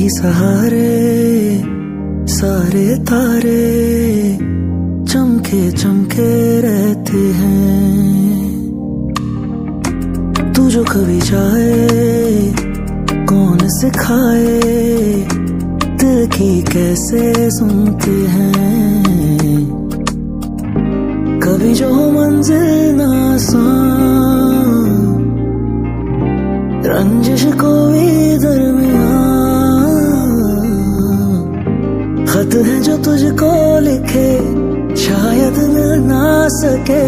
ही सहारे सारे तारे चमके चमके रहते हैं। तू जो कभी चाहे कौन सिखाए दिल की कैसे सुनते हैं। कभी जो हो मंजिल ना आसान रंजिश कोई दरमियान खत है जो तुझको लिखे शायद मिल ना सके।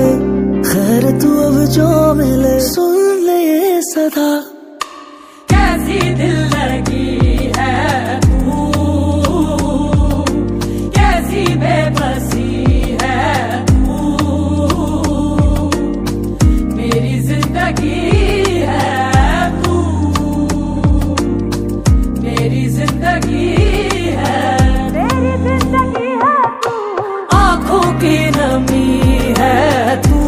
खैर तू अब जो मिले सुन ले ये सदा। कैसी दिल लगी है तू, कैसी बेबसी है तू, मेरी जिंदगी है तू, मेरी जिंदगी है, मेरी जिंदगी है तू। आंखों की नमी है तू,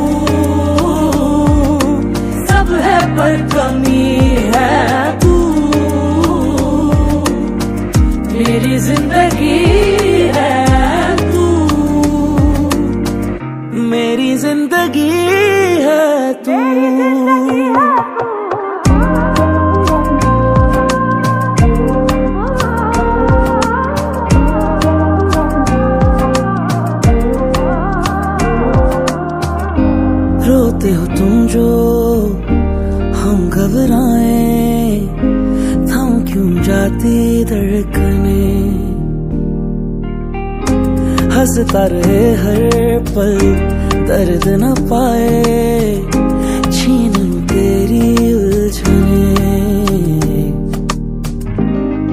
सब है पर कमी है तू, मेरी जिंदगी है तू, मेरी जिंदगी है तू। रोते हो तुम जो हम घबराए थम क्यों जाती धड़कने। हंसता रहे हर पल दर्द न पाए छीन लूं तेरी उलझने।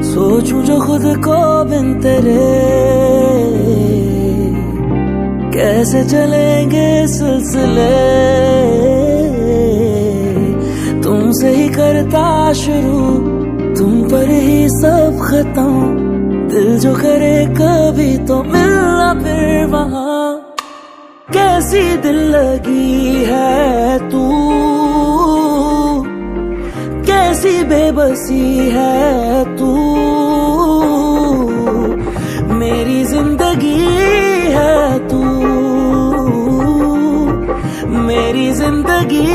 सोचूं जो खुद को बिन तेरे कैसे चलेंगे सिलसिले। तुमसे ही करता शुरू तुम पर ही सब खत्म। दिल जो करे कभी तो मिलना फिर वहां। कैसी दिल लगी है तू, कैसी बेबसी है तू, मेरी जिंदगी है तू, मेरी जिंदगी